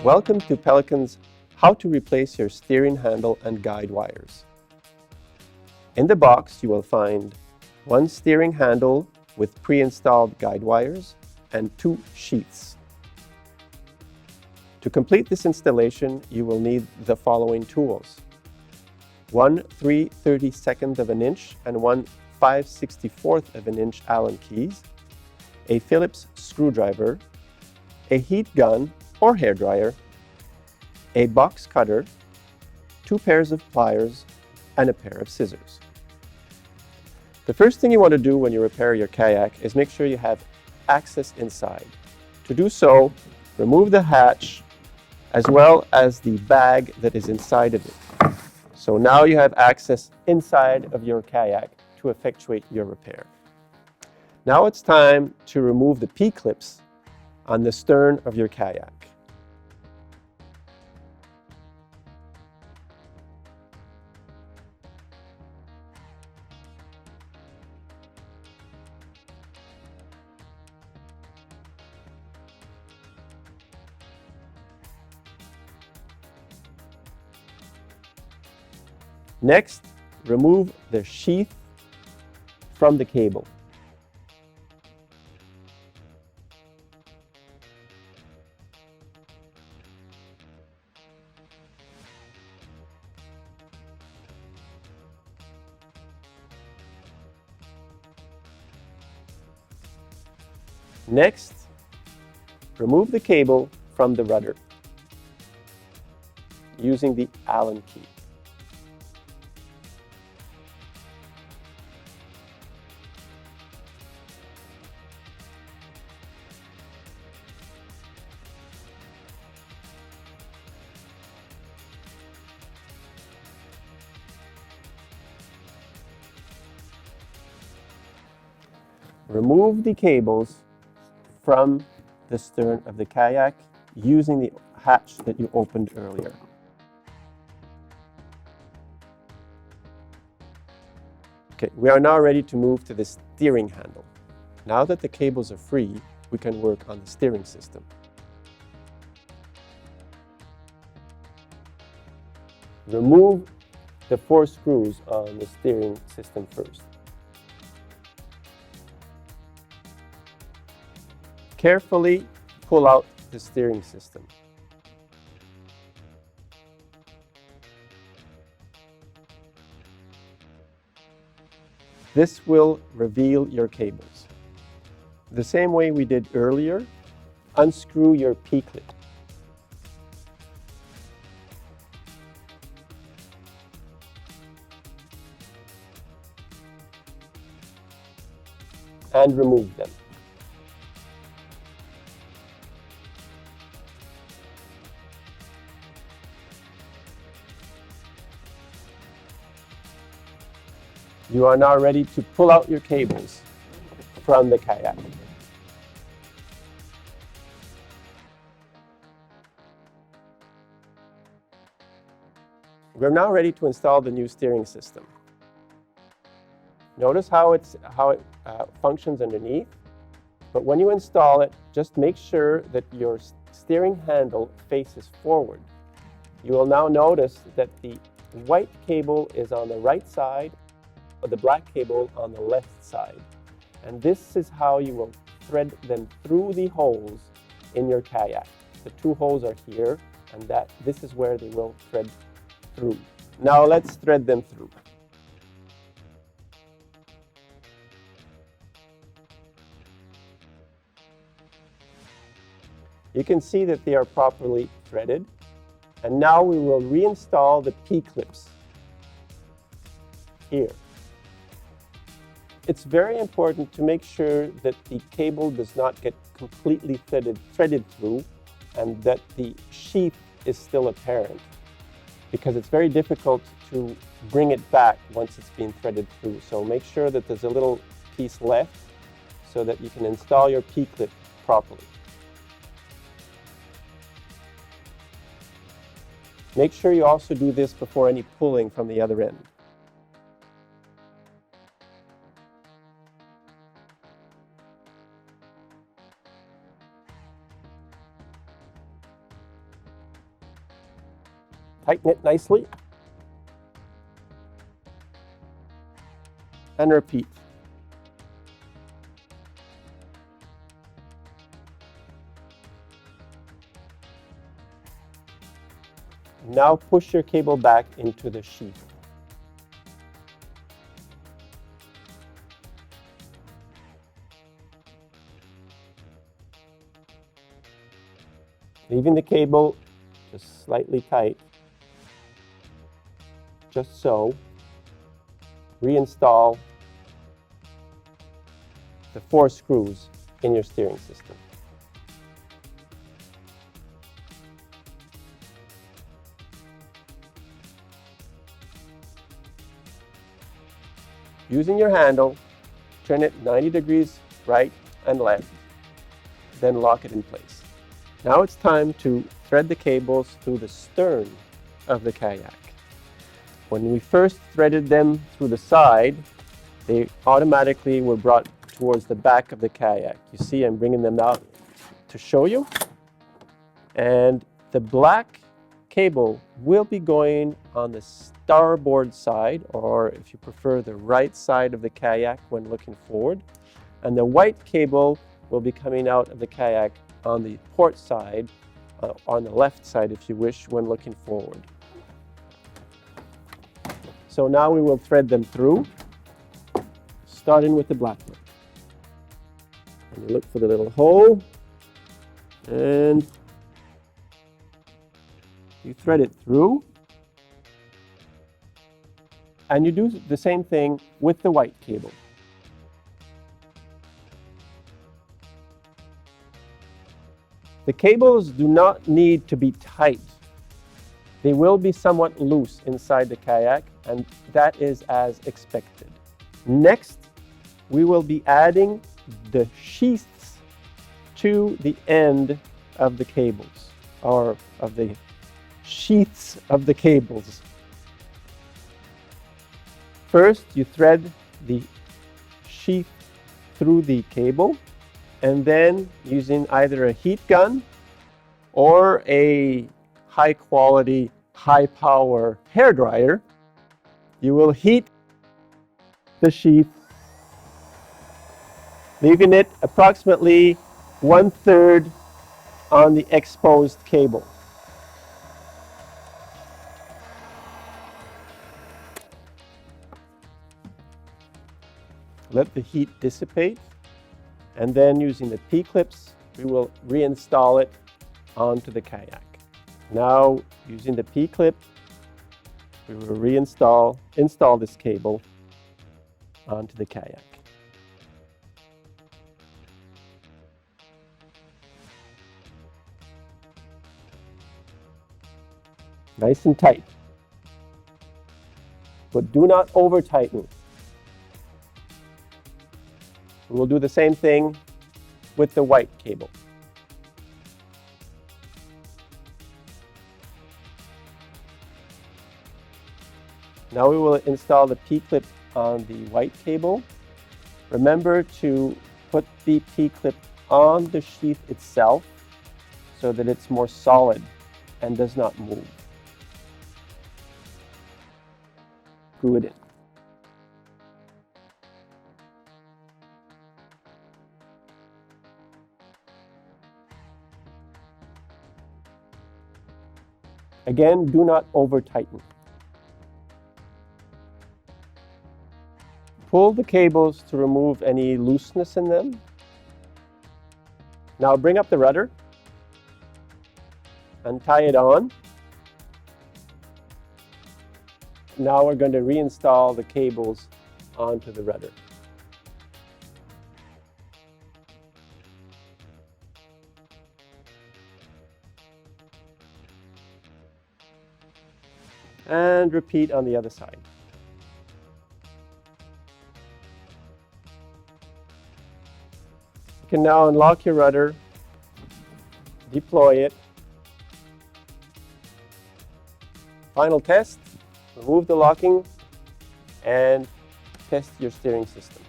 Welcome to Pelican's How to Replace Your Steering Handle and Guide Wires. In the box, you will find one steering handle with pre-installed guide wires and two sheaths. To complete this installation, you will need the following tools: one 3/32 of an inch and one 5/64 of an inch Allen keys, a Phillips screwdriver, a heat gun or hairdryer, a box cutter, two pairs of pliers, and a pair of scissors. The first thing you want to do when you repair your kayak is make sure you have access inside. To do so, remove the hatch as well as the bag that is inside of it. So now you have access inside of your kayak to effectuate your repair. Now it's time to remove the P-clips on the stern of your kayak. Next, remove the sheath from the cable. Next, remove the cable from the rudder using the Allen key. Remove the cables from the stern of the kayak using the hatch that you opened earlier. Okay, we are now ready to move to the steering handle. Now that the cables are free, we can work on the steering system. Remove the 4 screws on the steering system first. Carefully pull out the steering system. This will reveal your cables. The same way we did earlier, unscrew your P-clip. And remove them. You are now ready to pull out your cables from the kayak. We're now ready to install the new steering system. Notice how it functions underneath, but when you install it, just make sure that your steering handle faces forward. You will now notice that the white cable is on the right side, the black cable on the left side. And this is how you will thread them through the holes in your kayak. The 2 holes are here, and this is where they will thread through. Now let's thread them through. You can see that they are properly threaded. And now we will reinstall the P-clips here. It's very important to make sure that the cable does not get completely threaded through and that the sheath is still apparent, because it's very difficult to bring it back once it's been threaded through. So make sure that there's a little piece left so that you can install your P-clip properly. Make sure you also do this before any pulling from the other end. Tighten it nicely. And repeat. Now push your cable back into the sheath. Leaving the cable just slightly tight, just so. Reinstall the 4 screws in your steering system. Using your handle, turn it 90 degrees right and left, then lock it in place. Now it's time to thread the cables through the stern of the kayak. When we first threaded them through the side, they automatically were brought towards the back of the kayak. You see, I'm bringing them out to show you. And the black cable will be going on the starboard side, or if you prefer, the right side of the kayak when looking forward. And the white cable will be coming out of the kayak on the port side, on the left side if you wish, when looking forward. So now we will thread them through, starting with the black one. And you look for the little hole, and you thread it through. And you do the same thing with the white cable. The cables do not need to be tight. They will be somewhat loose inside the kayak, and that is as expected. Next, we will be adding the sheaths to the end of the cables, or of the sheaths of the cables. First, you thread the sheath through the cable, and then using either a heat gun or a high quality, high power hair dryer, you will heat the sheath, leaving it approximately 1/3 on the exposed cable. Let the heat dissipate, and then using the P-clips, we will reinstall it onto the kayak. Now, using the P-clip, we will install this cable onto the kayak. Nice and tight, but do not over tighten. We'll do the same thing with the white cable. Now we will install the P-clip on the white cable. Remember to put the P-clip on the sheath itself so that it's more solid and does not move. Screw it in. Again, do not over tighten. Pull the cables to remove any looseness in them. Now bring up the rudder and tie it on. Now we're going to reinstall the cables onto the rudder. And repeat on the other side. You can now unlock your rudder, deploy it. Final test, remove the locking, and test your steering system.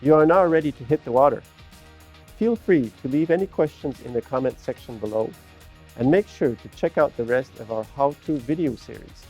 You are now ready to hit the water. feel free to leave any questions in the comment section below, and make sure to check out the rest of our how-to video series.